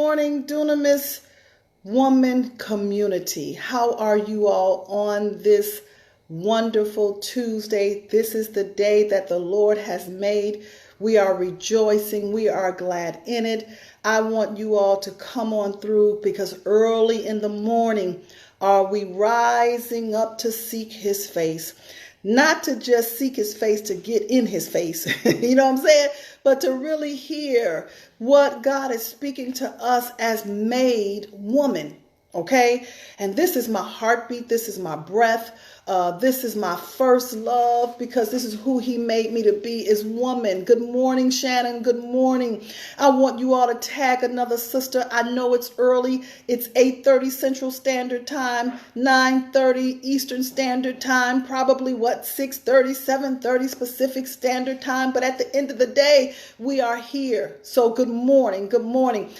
morning, Dunamis Woman community. How are you all on this wonderful Tuesday? This is the day that the Lord has made. We are rejoicing. We are glad in it. I want you all to come on through because early in the morning are we rising up to seek his face. Not to just seek his face to get in his face, you know what I'm saying? But to really hear what God is speaking to us as made woman, okay? And this is my heartbeat. This is my breath. This is my first love because this is who he made me to be, is woman. Good morning, Shannon. Good morning. I want you all to tag another sister. I know it's early. It's 8:30 Central Standard Time, 9:30 Eastern Standard Time, probably 6:30, 7:30 Pacific Standard Time. But at the end of the day, we are here. So good morning. Good morning.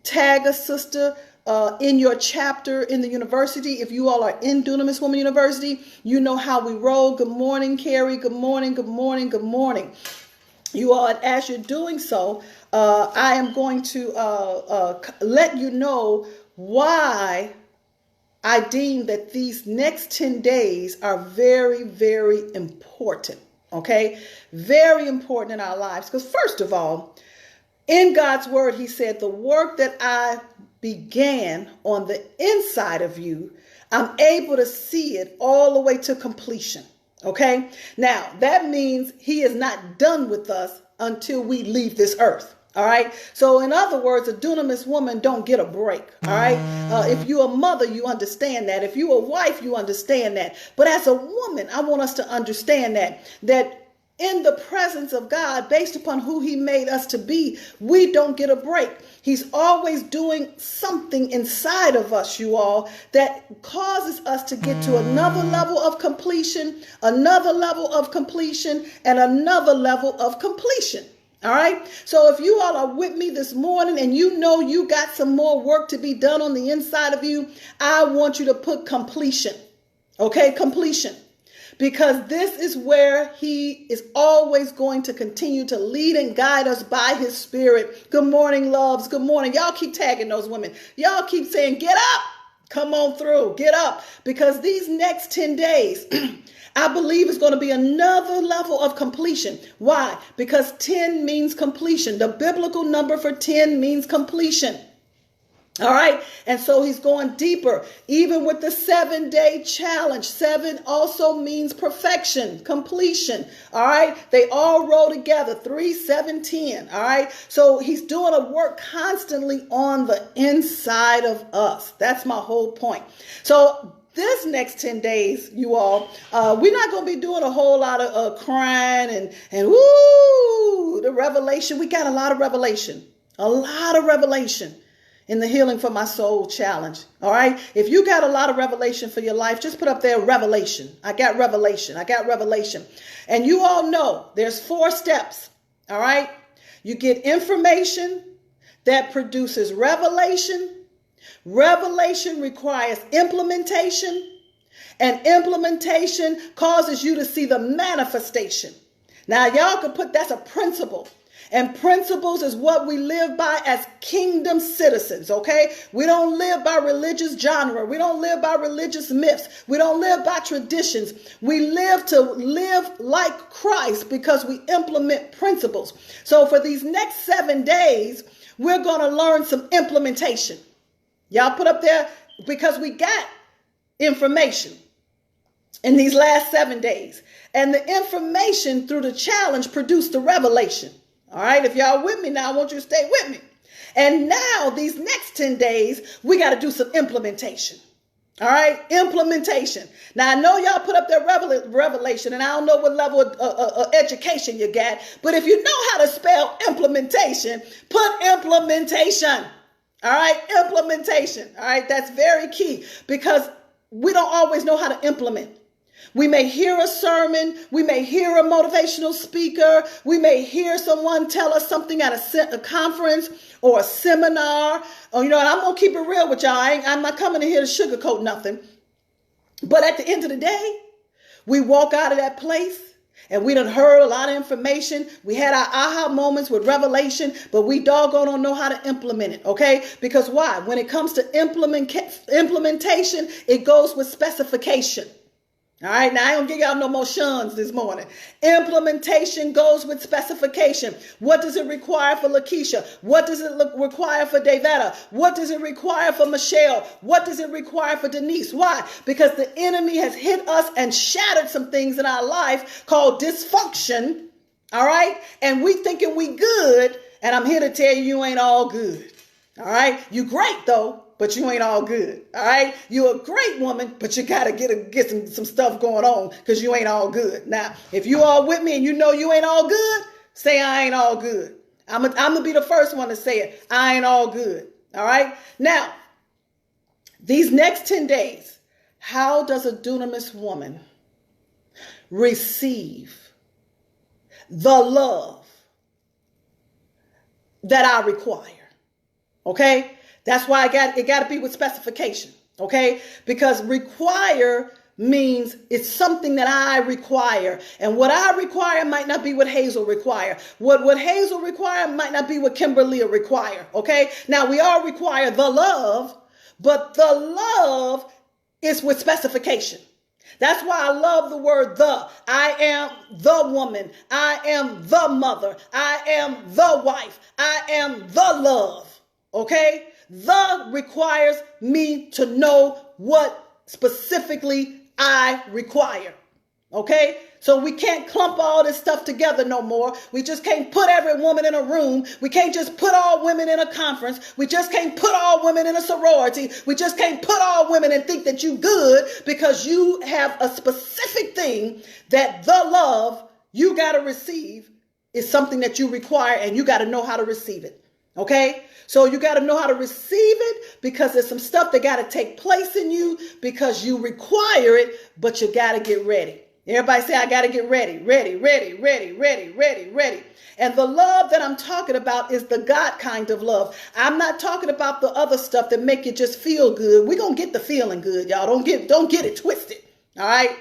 Tag a sister in your chapter in the university. If you all are in Dunamis Woman University, you know how we roll. Good morning, Carrie. Good morning. Good morning. Good morning. You all, as you're doing so, I am going to let you know why I deem that these next 10 days are very, very important. Okay? Very important in our lives. Because first of all, in God's word, he said, the work that I began on the inside of you, I'm able to see it all the way to completion. Okay. Now that means he is not done with us until we leave this earth. All right. So in other words, a dunamis woman don't get a break. All right. If you're a mother, you understand that. If you're a wife, you understand that. But as a woman, I want us to understand that in the presence of God, based upon who he made us to be, we don't get a break. He's always doing something inside of us, you all, that causes us to get to another level of completion, another level of completion, and another level of completion. All right. So if you all are with me this morning and you know you got some more work to be done on the inside of you, I want you to put completion. Okay. Completion. Because this is where he is always going to continue to lead and guide us by his spirit. Good morning, loves. Good morning. Y'all keep tagging those women. Y'all keep saying, get up. Come on through. Get up. Because these next 10 days, I believe is going to be another level of completion. Why? Because 10 means completion. The biblical number for 10 means completion. All right. And so he's going deeper, even with the 7-day challenge. 7 also means perfection, completion. All right. They all roll together. 3, 7, 10. All right. So he's doing a work constantly on the inside of us. That's my whole point. So this next 10 days, you all, we're not going to be doing a whole lot of crying and woo, the revelation. We got a lot of revelation in the Healing for My Soul challenge. All right. If you got a lot of revelation for your life, just put up there revelation. I got revelation. I got revelation. And you all know there's 4 steps. All right. You get information that produces revelation. Revelation requires implementation, and implementation causes you to see the manifestation. Now y'all can put that's a principle. And principles is what we live by as kingdom citizens, okay? We don't live by religious genre. We don't live by religious myths. We don't live by traditions. We live to live like Christ because we implement principles. So for these next 7 days, we're going to learn some implementation. Y'all put up there because we got information in these last 7 days. And the information through the challenge produced the revelation. All right. If y'all with me now, I want you to stay with me. And now these next 10 days, we got to do some implementation. All right. Implementation. Now, I know y'all put up their revelation, and I don't know what level of education you got. But if you know how to spell implementation, put implementation. All right. Implementation. All right. That's very key because we don't always know how to implement. We may hear a sermon. We may hear a motivational speaker. We may hear someone tell us something at a conference or a seminar. Or, and I'm going to keep it real with y'all. I'm not coming in here to sugarcoat nothing. But at the end of the day, we walk out of that place And we done heard a lot of information. We had our aha moments with revelation, but we doggone don't know how to implement it, okay? Because why? When it comes to implementation, it goes with specification. All right, now I don't give y'all no more shuns this morning. Implementation goes with specification. What does it require for Lakeisha? What does it require for Davetta? What does it require for Michelle? What does it require for Denise? Why? Because the enemy has hit us and shattered some things in our life called dysfunction. All right, and we thinking we good, and I'm here to tell you, you ain't all good. All right, you great though, but you ain't all good. All right, you're a great woman, but you got to get some stuff going on because you ain't all good. Now, if you all with me and you know you ain't all good, say I ain't all good. I'm going to be the first one to say it. I ain't all good. All right. Now, these next 10 days, how does a dunamis woman receive the love that I require? Okay. That's why it got to be with specification, okay? Because require means it's something that I require. And what I require might not be what Hazel require. What Hazel require might not be what Kimberly require, okay? Now, we all require the love, but the love is with specification. That's why I love the word the. I am the woman. I am the mother. I am the wife. I am the love, okay? The requires me to know what specifically I require. Okay? So we can't clump all this stuff together no more. We just can't put every woman in a room. We can't just put all women in a conference. We just can't put all women in a sorority. We just can't put all women and think that you good because you have a specific thing that the love you got to receive is something that you require, and you got to know how to receive it. Okay? So you got to know how to receive it because there's some stuff that got to take place in you because you require it, but you got to get ready. Everybody say, I got to get ready, ready, ready, ready, ready, ready, ready. And the love that I'm talking about is the God kind of love. I'm not talking about the other stuff that make you just feel good. We're going to get the feeling good, y'all. Don't get it twisted. All right?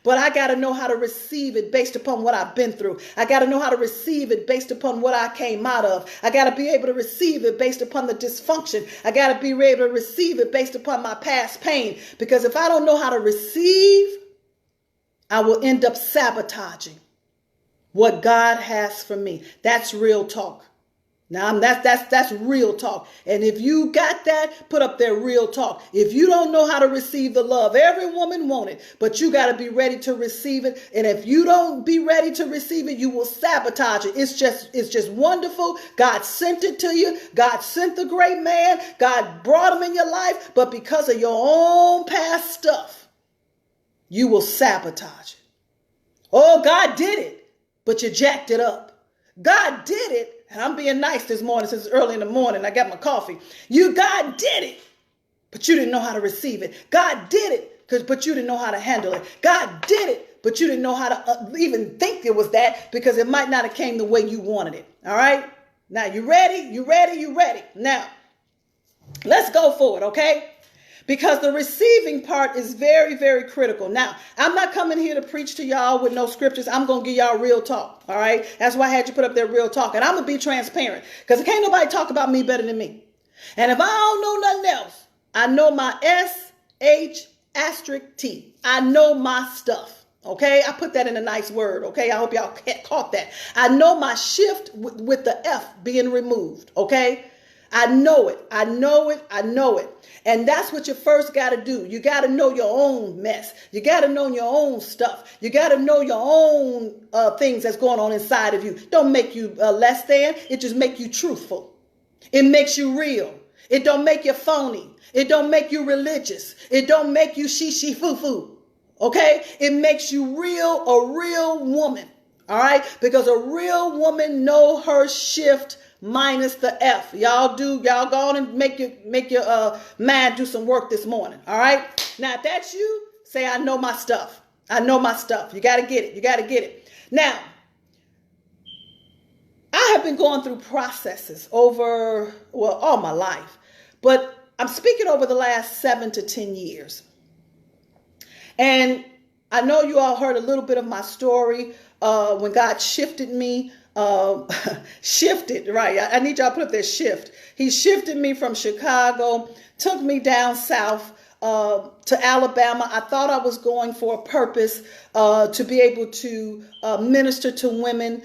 But I got to know how to receive it based upon what I've been through. I got to know how to receive it based upon what I came out of. I got to be able to receive it based upon the dysfunction. I got to be able to receive it based upon my past pain. Because if I don't know how to receive, I will end up sabotaging what God has for me. That's real talk. Now that's real talk. And if you got that, put up there real talk. If you don't know how to receive the love, every woman wants it, but you got to be ready to receive it. And if you don't be ready to receive it, you will sabotage it. It's just wonderful. God sent it to you. God sent the great man. God brought him in your life. But because of your own past stuff, you will sabotage it. Oh, God did it, but you jacked it up. God did it. And I'm being nice this morning since it's early in the morning. I got my coffee. God did it, but you didn't know how to receive it. God did it, but you didn't know how to handle it. God did it, but you didn't know how to even think it was that because it might not have came the way you wanted it. All right? Now, you ready? You ready? You ready? Now, let's go forward, okay? Because the receiving part is very, very critical. Now, I'm not coming here to preach to y'all with no scriptures. I'm going to give y'all real talk. All right. That's why I had you put up there real talk. And I'm going to be transparent because can't nobody talk about me better than me. And if I don't know nothing else, I know my S-H*T. I know my stuff. Okay. I put that in a nice word. Okay. I hope y'all caught that. I know my shift with the F being removed. Okay. I know it. I know it. I know it. And that's what you first got to do. You got to know your own mess. You got to know your own stuff. You got to know your own things that's going on inside of you. Don't make you less than. It just make you truthful. It makes you real. It don't make you phony. It don't make you religious. It don't make you she foo. Okay? It makes you real, a real woman. All right? Because a real woman know her shift minus the F. Y'all go on and make your mind do some work this morning. All right. Now, if that's you, say, I know my stuff. I know my stuff. You got to get it. You got to get it. Now, I have been going through processes over, all my life, but I'm speaking over the last 7 to 10 years. And I know you all heard a little bit of my story when God shifted me, shifted, right? I need y'all to put up that shift. He shifted me from Chicago, took me down south to Alabama. I thought I was going for a purpose to be able to minister to women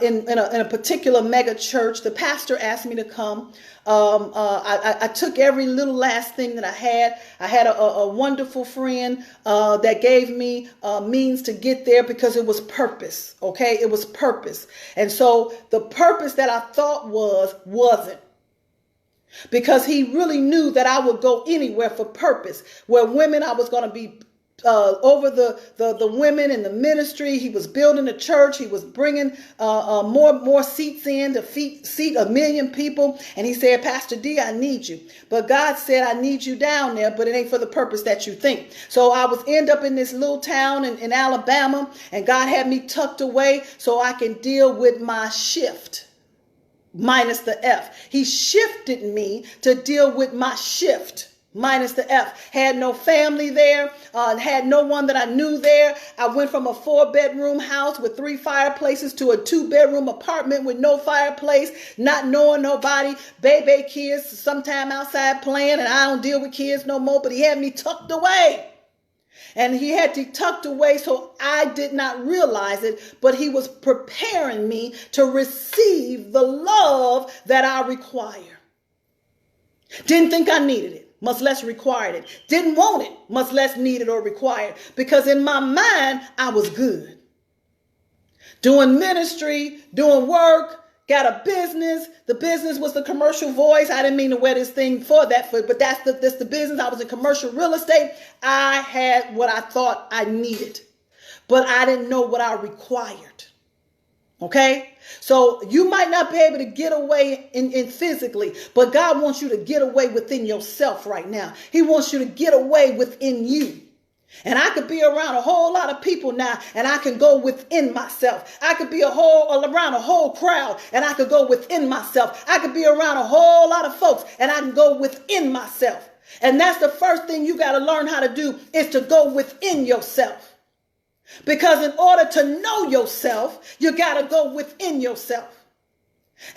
in a particular mega church. The pastor asked me to come. I took every little last thing that I had. I had a wonderful friend that gave me means to get there because it was purpose. Okay, it was purpose. And so the purpose that I thought wasn't. Because he really knew that I would go anywhere for purpose. Where women, I was going to be over the women in the ministry. He was building a church. He was bringing more seats in to seat 1 million people. And he said, Pastor D, I need you. But God said, I need you down there, but it ain't for the purpose that you think. So I was end up in this little town in Alabama, and God had me tucked away so I can deal with my shift. Minus the F. He shifted me to deal with my shift. Minus the F. Had no family there. Had no one that I knew there. I went from a 4-bedroom house with 3 fireplaces to a 2-bedroom apartment with no fireplace. Not knowing nobody. Baby kids sometime outside playing, and I don't deal with kids no more. But he had me tucked away. And he had to tucked away so I did not realize it, but he was preparing me to receive the love that I require. Didn't think I needed it, much less required it. Didn't want it, much less needed or required, because in my mind, I was good. Doing ministry, doing work, got a business. The business was the commercial voice. I didn't mean to wear this thing for that, but that's the business. I was in commercial real estate. I had what I thought I needed, but I didn't know what I required. Okay? So you might not be able to get away in physically, but God wants you to get away within yourself right now. He wants you to get away within you. And I could be around a whole lot of people now, and I can go within myself. I could be around a whole crowd, and I could go within myself. I could be around a whole lot of folks, and I can go within myself. And that's the first thing you got to learn how to do, is to go within yourself. Because in order to know yourself, you got to go within yourself.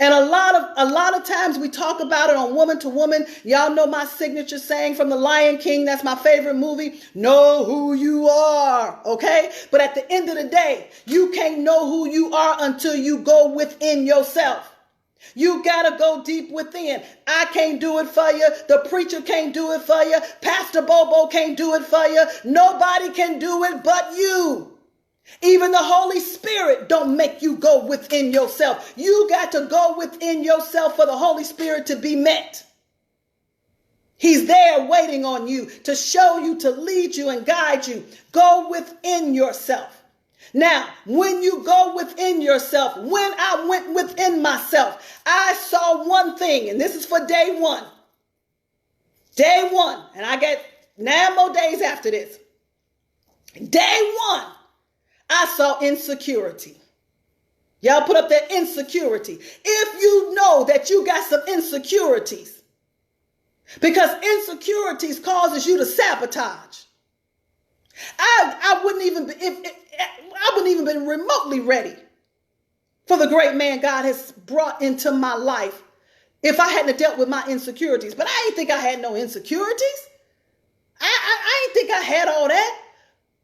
And a lot of times we talk about it on Woman to Woman. Y'all know my signature saying from The Lion King. That's my favorite movie. Know who you are. Okay. But at the end of the day, you can't know who you are until you go within yourself. You got to go deep within. I can't do it for you. The preacher can't do it for you. Pastor Bobo can't do it for you. Nobody can do it but you. Even the Holy Spirit don't make you go within yourself. You got to go within yourself for the Holy Spirit to be met. He's there waiting on you to show you, to lead you and guide you. Go within yourself. Now, when you go within yourself, when I went within myself, I saw one thing, and this is for day one. Day one, and I got 9 more days after this. Day one. I saw insecurity. Y'all put up that insecurity. If you know that you got some insecurities, because insecurities causes you to sabotage. I wouldn't even been remotely ready for the great man God has brought into my life if I hadn't dealt with my insecurities. But I didn't think I had no insecurities. I didn't think I had all that.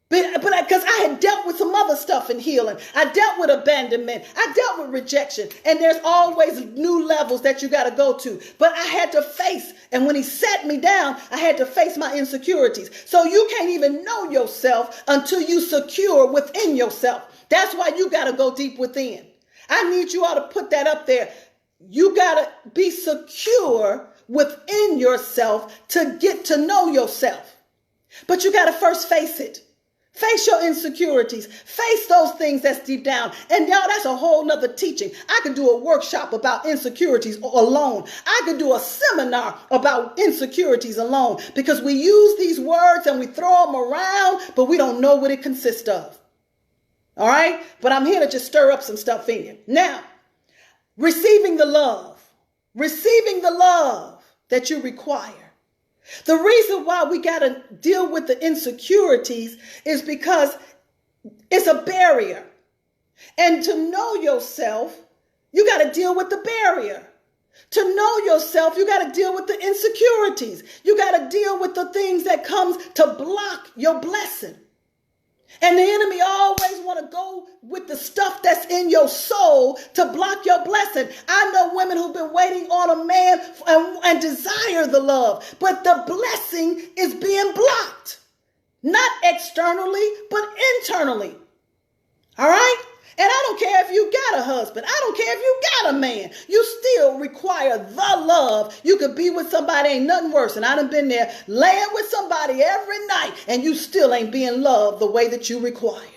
But because I had dealt with some other stuff in healing. I dealt with abandonment. I dealt with rejection. And there's always new levels that you got to go to. But I had to face, and when he sat me down, I had to face my insecurities. So you can't even know yourself until you secure within yourself. That's why you got to go deep within. I need you all to put that up there. You got to be secure within yourself to get to know yourself. But you got to first face it. Face your insecurities. Face those things that's deep down. And y'all, that's a whole nother teaching. I could do a workshop about insecurities alone. I could do a seminar about insecurities alone, because we use these words and we throw them around, but we don't know what it consists of. All right? But I'm here to just stir up some stuff in you. Now, receiving the love that you require. The reason why we got to deal with the insecurities is because it's a barrier. And to know yourself, you got to deal with the barrier. To know yourself, you got to deal with the insecurities. You got to deal with the things that comes to block your blessing. And the enemy always want to go with the stuff that's in your soul to block your blessing. I know women who've been waiting on a man and desire the love, but the blessing is being blocked. Not externally, but internally. All right? And I don't care if you got a husband. I don't care if you got a man. You still require the love. You could be with somebody, ain't nothing worse. And I done been there laying with somebody every night and you still ain't being loved the way that you require.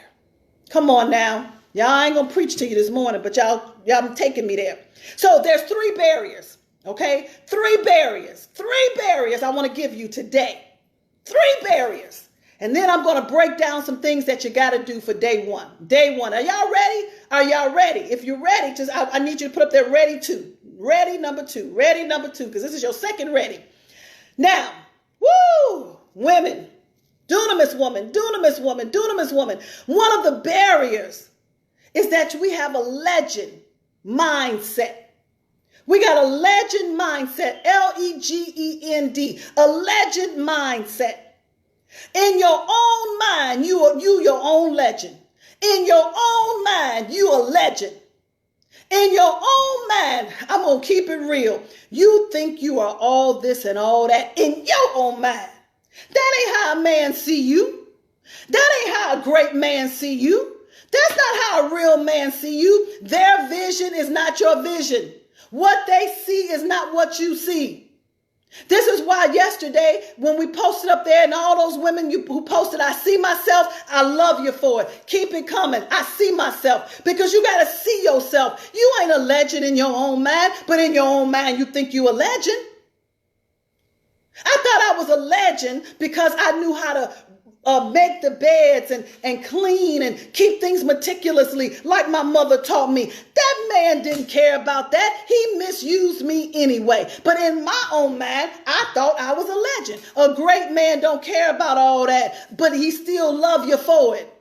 Come on now. Y'all ain't going to preach to you this morning, but y'all taking me there. So there's 3 barriers, okay? 3 barriers. 3 barriers I want to give you today. 3 barriers. And then I'm going to break down some things that you got to do for day 1. Day 1. Are y'all ready? Are y'all ready? If you're ready, I need you to put up there ready 2. Ready number 2. Ready number 2, because this is your second ready. Now, woo, women, dunamis woman, dunamis woman, dunamis woman. One of the barriers is that we have a legend mindset. We got a legend mindset, Legend, a legend mindset. In your own mind, you your own legend. In your own mind, you a legend. In your own mind, I'm going to keep it real. You think you are all this and all that in your own mind. That ain't how a man see you. That ain't how a great man see you. That's not how a real man see you. Their vision is not your vision. What they see is not what you see. This is why yesterday when we posted up there and all those women who posted, I see myself, I love you for it. Keep it coming. I see myself, because you got to see yourself. You ain't a legend in your own mind, but in your own mind, you think you a legend. I thought I was a legend because I knew how to make the beds and clean and keep things meticulously like my mother taught me. That man didn't care about that. He misused me anyway. But in my own mind, I thought I was a legend. A great man don't care about all that, but he still love you for it.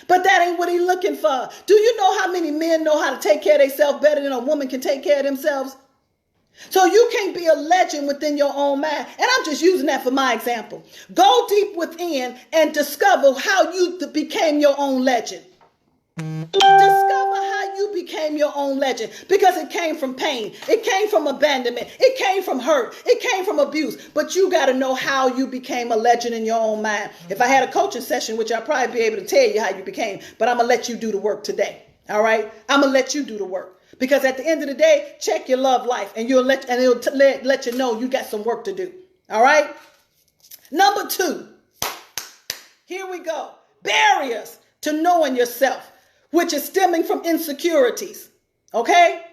But that ain't what he looking for. Do you know how many men know how to take care of themselves better than a woman can take care of themselves? So you can't be a legend within your own mind. And I'm just using that for my example. Go deep within and discover how you became your own legend. Discover how you became your own legend, because it came from pain. It came from abandonment. It came from hurt. It came from abuse. But you got to know how you became a legend in your own mind. If I had a coaching session, which I'll probably be able to tell you how you became, but I'm going to let you do the work today. All right? I'm going to let you do the work. Because at the end of the day, check your love life and it'll let you know you got some work to do. All right? Number 2. Here we go. Barriers to knowing yourself, which is stemming from insecurities. Okay?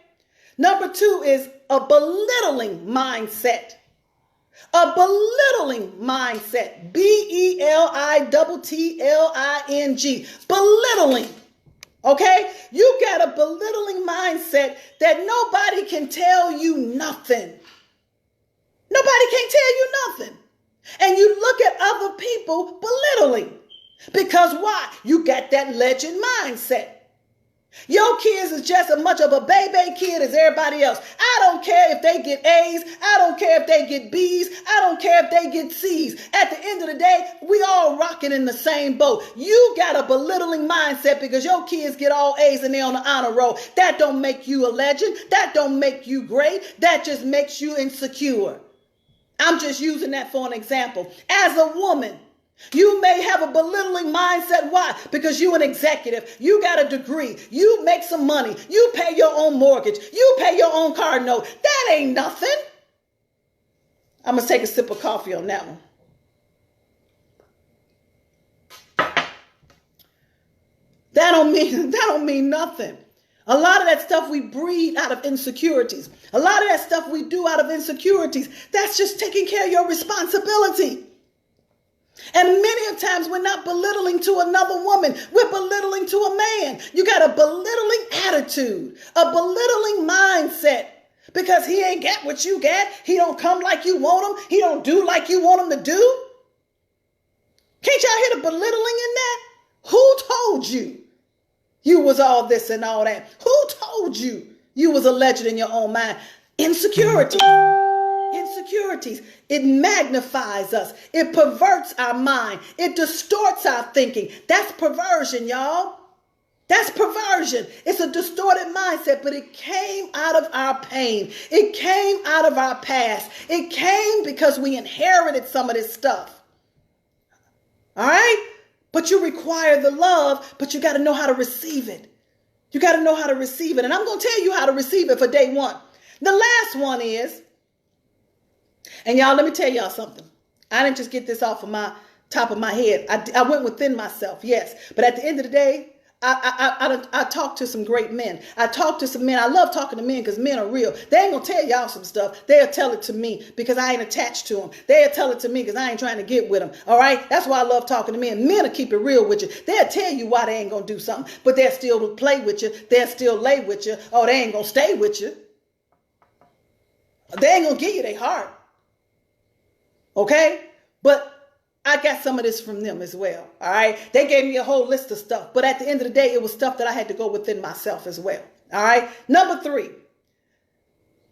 Number 2 is a belittling mindset. A belittling mindset. Belitling. Belittling. Okay? You got a belittling mindset that nobody can tell you nothing. Nobody can tell you nothing. And you look at other people belittling. Because why? You got that legend mindset. Your kids is just as much of a baby kid as everybody else. I don't care if they get A's. I don't care if they get B's. I don't care if they get C's. At the end of the day, we all rocking in the same boat. You got a belittling mindset because your kids get all A's and they're on the honor roll. That don't make you a legend. That don't make you great. That just makes you insecure. I'm just using that for an example. As a woman, you may have a belittling mindset. Why? Because you an executive. You got a degree. You make some money. You pay your own mortgage. You pay your own car note. That ain't nothing. I'm going to take a sip of coffee on that one. That don't mean nothing. A lot of that stuff we breed out of insecurities. A lot of that stuff we do out of insecurities. That's just taking care of your responsibility. And many of times we're not belittling to another woman. We're belittling to a man. You got a belittling attitude, a belittling mindset, because he ain't got what you got. He don't come like you want him. He don't do like you want him to do. Can't y'all hear the belittling in that? Who told you? You was all this and all that. Who told you you was a legend in your own mind? Insecurities. Insecurities. It magnifies us. It perverts our mind. It distorts our thinking. That's perversion, y'all. That's perversion. It's a distorted mindset, but it came out of our pain. It came out of our past. It came because we inherited some of this stuff. All right? But you require the love, but you got to know how to receive it. You got to know how to receive it. And I'm going to tell you how to receive it for day one. The last one is, and y'all, let me tell y'all something. I didn't just get this off of my top of my head. I went within myself, yes. But at the end of the day, I talked to some great men. I talked to some men. I love talking to men because men are real. They ain't going to tell y'all some stuff. They'll tell it to me because I ain't attached to them. They'll tell it to me because I ain't trying to get with them. All right? That's why I love talking to men. Men will keep it real with you. They'll tell you why they ain't going to do something, but they'll still play with you. They'll still lay with you. Oh, they ain't going to stay with you. They ain't going to give you their heart. Okay? But I got some of this from them as well. All right. They gave me a whole list of stuff. But at the end of the day, it was stuff that I had to go within myself as well. All right. Number 3,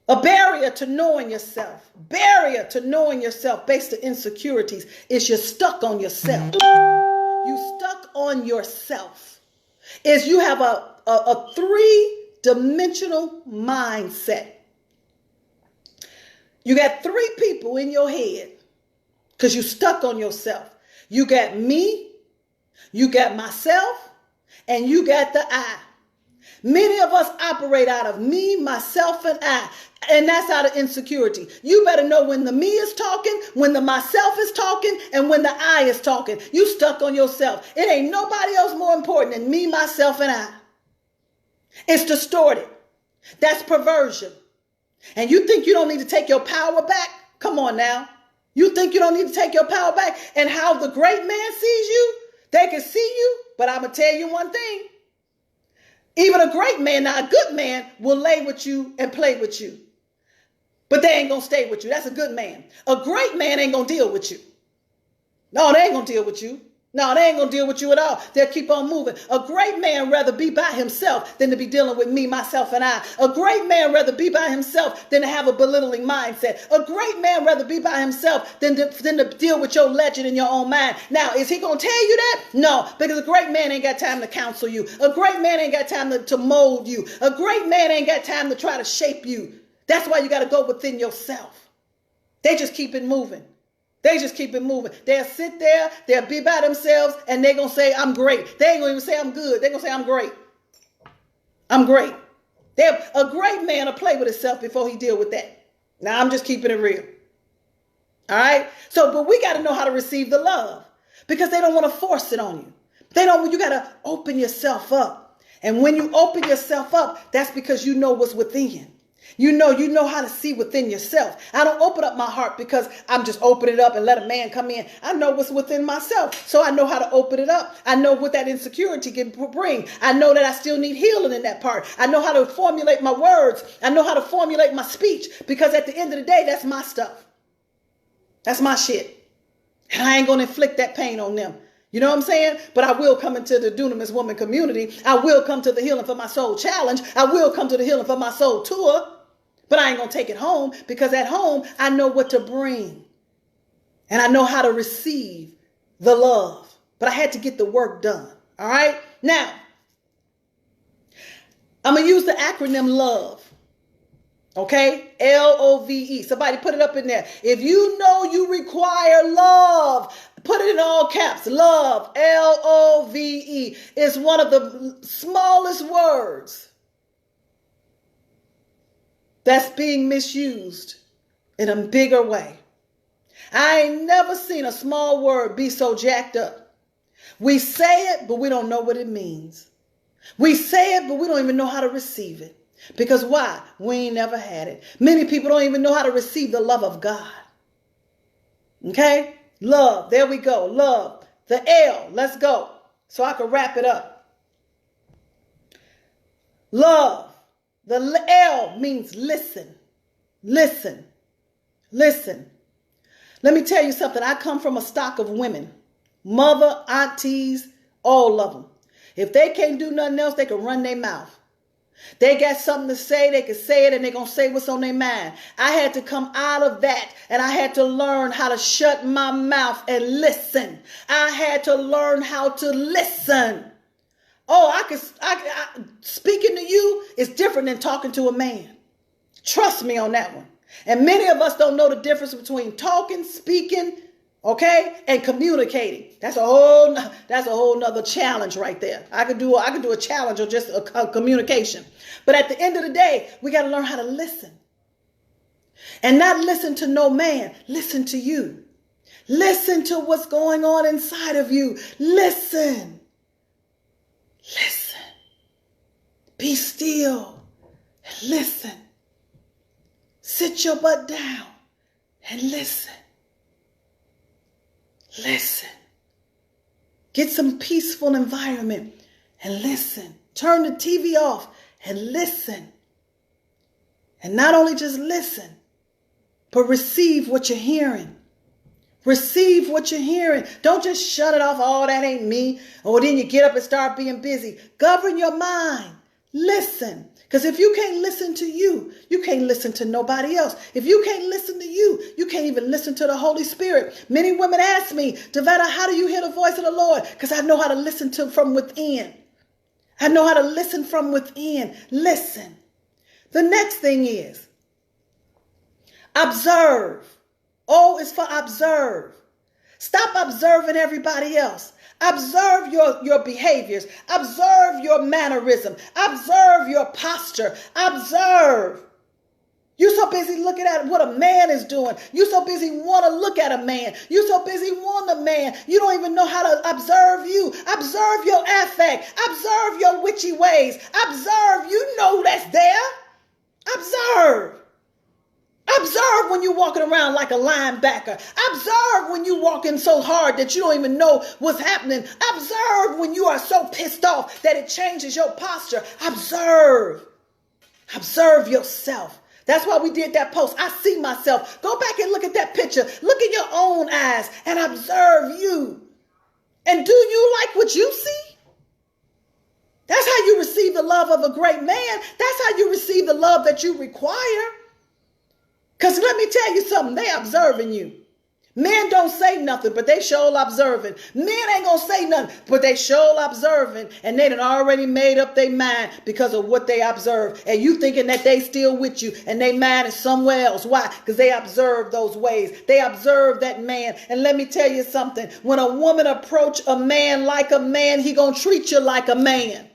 a barrier to knowing yourself. Barrier to knowing yourself based on insecurities is you're stuck on yourself. You stuck on yourself. Is you have a 3-dimensional mindset. You got 3 people in your head. Because you stuck on yourself. You got me, you got myself, and you got the I. Many of us operate out of me, myself, and I. And that's out of insecurity. You better know when the me is talking, when the myself is talking, and when the I is talking. You stuck on yourself. It ain't nobody else more important than me, myself, and I. It's distorted. That's perversion. And you think you don't need to take your power back? Come on now. You think you don't need to take your power back? And how the great man sees you? They can see you, but I'm going to tell you one thing. Even a great man, now a good man, will lay with you and play with you. But they ain't going to stay with you. That's a good man. A great man ain't going to deal with you. No, they ain't going to deal with you. No, they ain't going to deal with you at all. They'll keep on moving. A great man rather be by himself than to be dealing with me, myself, and I. A great man rather be by himself than to have a belittling mindset. A great man rather be by himself than to deal with your legend in your own mind. Now, is he going to tell you that? No, because a great man ain't got time to counsel you. A great man ain't got time to mold you. A great man ain't got time to try to shape you. That's why you got to go within yourself. They just keep it moving. They just keep it moving. They'll sit there, they'll be by themselves, and they're going to say, I'm great. They ain't going to even say I'm good. They're going to say, I'm great. I'm great. A great man will play with himself before he deal with that. Now, I'm just keeping it real. All right? But we got to know how to receive the love because they don't want to force it on you. You got to open yourself up. And when you open yourself up, that's because you know what's within. You know how to see within yourself. I don't open up my heart because I'm just opening it up and let a man come in. I know what's within myself. So I know how to open it up. I know what that insecurity can bring. I know that I still need healing in that part. I know how to formulate my words. I know how to formulate my speech because at the end of the day, that's my stuff. That's my shit. And I ain't going to inflict that pain on them. You know what I'm saying? But I will come into the Dunamis Woman community. I will come to the Healing for My Soul Challenge. I will come to the Healing for My Soul Tour. But I ain't going to take it home because at home, I know what to bring. And I know how to receive the love. But I had to get the work done. All right? Now, I'm going to use the acronym LOVE. Okay? LOVE. Somebody put it up in there. If you know you require love, put it in all caps. Love. LOVE is one of the smallest words that's being misused in a bigger way. I ain't never seen a small word be so jacked up. We say it, but we don't know what it means. We say it, but we don't even know how to receive it. Because why? We ain't never had it. Many people don't even know how to receive the love of God. Okay? Love. There we go. Love. The L. Let's go. So I can wrap it up. Love. The L means listen. Listen. Listen. Let me tell you something. I come from a stock of women. Mother, aunties, all of them. If they can't do nothing else, they can run their mouth. They got something to say, they can say it, and they're going to say what's on their mind. I had to come out of that, and I had to learn how to shut my mouth and listen. I had to learn how to listen. Oh, speaking to you is different than talking to a man. Trust me on that one. And many of us don't know the difference between talking, speaking, okay, and communicating. That's a whole nother challenge right there. I could do a challenge or just a communication. But at the end of the day, we got to learn how to listen. And not listen to no man. Listen to you. Listen to what's going on inside of you. Listen. Listen. Be still and listen. Sit your butt down and listen. Listen. Get some peaceful environment and listen. Turn the TV off and listen. And not only just listen, but receive what you're hearing. Receive what you're hearing. Don't just shut it off. Oh, that ain't me. Or then you get up and start being busy. Govern your mind. Listen. Because if you can't listen to you, you can't listen to nobody else. If you can't listen to you, you can't even listen to the Holy Spirit. Many women ask me, Davetta, how do you hear the voice of the Lord? Because I know how to listen to from within. I know how to listen from within. Listen. The next thing is observe. O is for observe. Stop observing everybody else. Observe your behaviors. Observe your mannerism. Observe your posture. Observe. You're so busy looking at what a man is doing. You're so busy want to look at a man. You're so busy want a man. You don't even know how to observe you. Observe your affect. Observe your witchy ways. Observe. You know that's there. Observe. Observe when you're walking around like a linebacker. Observe when you're walking so hard that you don't even know what's happening. Observe when you are so pissed off that it changes your posture. Observe. Observe yourself. That's why we did that post. I see myself. Go back and look at that picture. Look in your own eyes and observe you. And do you like what you see? That's how you receive the love of a great man. That's how you receive the love that you require. Because let me tell you something, they observing you. Men don't say nothing, but they sure observing. Men ain't going to say nothing, but they sure observing. And they done already made up their mind because of what they observe. And you thinking that they still with you and they mind is somewhere else. Why? Because they observe those ways. They observe that man. And let me tell you something. When a woman approach a man like a man, he going to treat you like a man.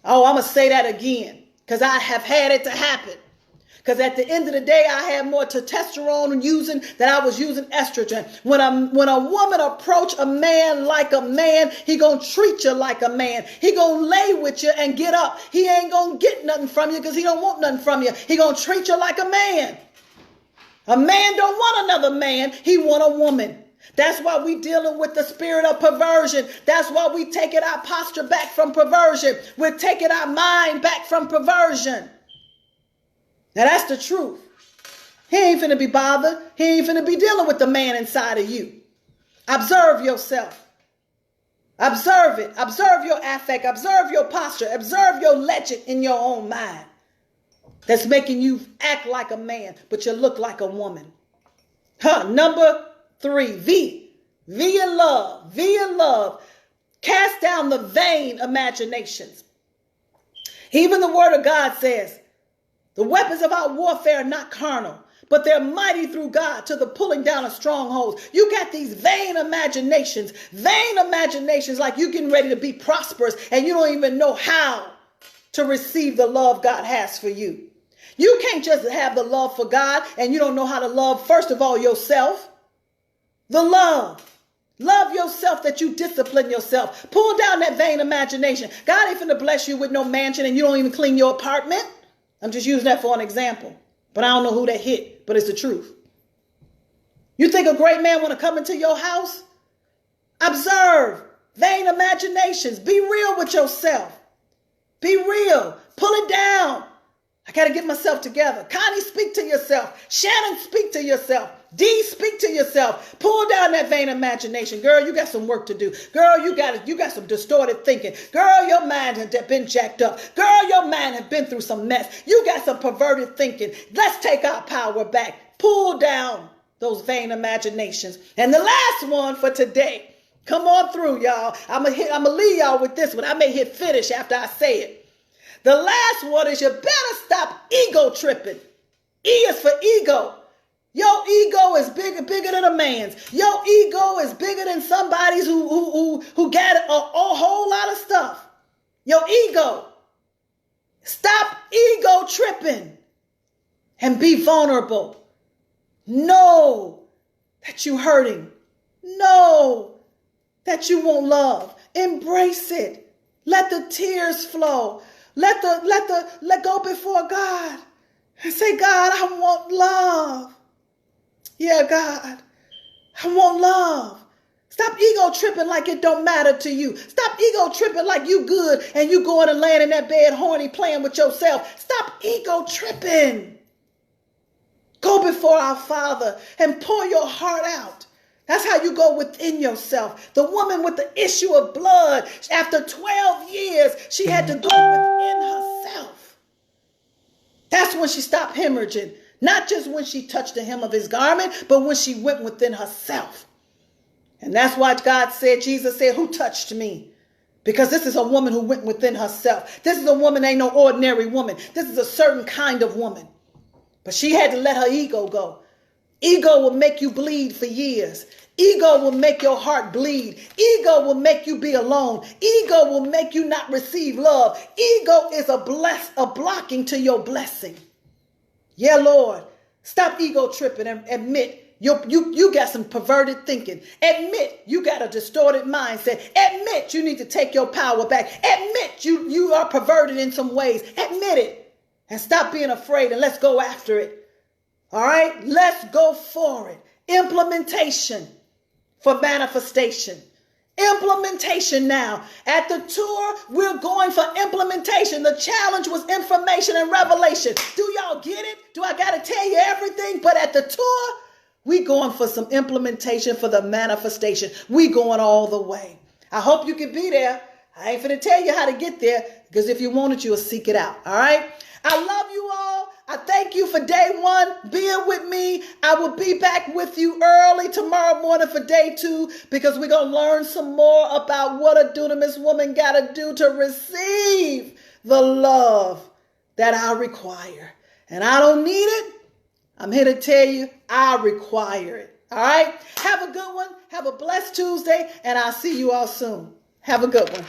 Oh, I'm going to say that again because I have had it to happen. Because at the end of the day, I had more testosterone using than I was using estrogen. When a woman approach a man like a man, he gonna treat you like a man. He gonna lay with you and get up. He ain't gonna get nothing from you because he don't want nothing from you. He gonna treat you like a man. A man don't want another man. He want a woman. That's why we dealing with the spirit of perversion. That's why we taking our posture back from perversion. We're taking our mind back from perversion. Now that's the truth. He ain't finna be bothered. He ain't finna be dealing with the man inside of you. Observe yourself. Observe it. Observe your affect. Observe your posture. Observe your legend in your own mind. That's making you act like a man, but you look like a woman. Number 3, V. V in love. V in love. Cast down the vain imaginations. Even the word of God says, the weapons of our warfare are not carnal, but they're mighty through God to the pulling down of strongholds. You got these vain imaginations like you're getting ready to be prosperous and you don't even know how to receive the love God has for you. You can't just have the love for God and you don't know how to love, first of all, yourself. The love. Love yourself that you discipline yourself. Pull down that vain imagination. God ain't finna bless you with no mansion and you don't even clean your apartment. I'm just using that for an example, but I don't know who that hit, but it's the truth. You think a great man want to come into your house? Observe vain imaginations. Be real with yourself. Be real. Pull it down. I got to get myself together. Connie, speak to yourself. Shannon, speak to yourself. Dee, speak to yourself. Pull down that vain imagination. Girl, you got some work to do. Girl, you got some distorted thinking. Girl, your mind has been jacked up. Girl, your mind has been through some mess. You got some perverted thinking. Let's take our power back. Pull down those vain imaginations. And the last one for today. Come on through, y'all. I'm gonna leave y'all with this one. I may hit finish after I say it. The last one is you better stop ego tripping. E is for ego. Your ego is bigger than a man's. Your ego is bigger than somebody's who got a whole lot of stuff. Your ego. Stop ego tripping and be vulnerable. Know that you're hurting. Know that you want love. Embrace it. Let the tears flow. Let go before God and say, God, I want love. Yeah, God, I want love. Stop ego tripping like it don't matter to you. Stop ego tripping like you good and you going and laying in that bed horny playing with yourself. Stop ego tripping. Go before our Father and pour your heart out. That's how you go within yourself. The woman with the issue of blood, after 12 years, she had to go within herself. That's when she stopped hemorrhaging. Not just when she touched the hem of his garment, but when she went within herself. And that's why Jesus said, who touched me? Because this is a woman who went within herself. This is a woman, ain't no ordinary woman. This is a certain kind of woman. But she had to let her ego go. Ego will make you bleed for years. Ego will make your heart bleed. Ego will make you be alone. Ego will make you not receive love. Ego is a blocking to your blessing. Yeah, Lord. Stop ego tripping and admit you got some perverted thinking. Admit you got a distorted mindset. Admit you need to take your power back. Admit you are perverted in some ways. Admit it. And stop being afraid and let's go after it. All right, let's go for it. Implementation for manifestation. Implementation now. At the tour, we're going for implementation. The challenge was information and revelation. Do y'all get it? Do I got to tell you everything? But at the tour, we going for some implementation for the manifestation. We going all the way. I hope you can be there. I ain't finna tell you how to get there because if you want it, you'll seek it out. All right. I love you all. I thank you for day one being with me. I will be back with you early tomorrow morning for day two because we're going to learn some more about what a dunamis woman got to do to receive the love that I require. And I don't need it. I'm here to tell you I require it. All right. Have a good one. Have a blessed Tuesday. And I'll see you all soon. Have a good one.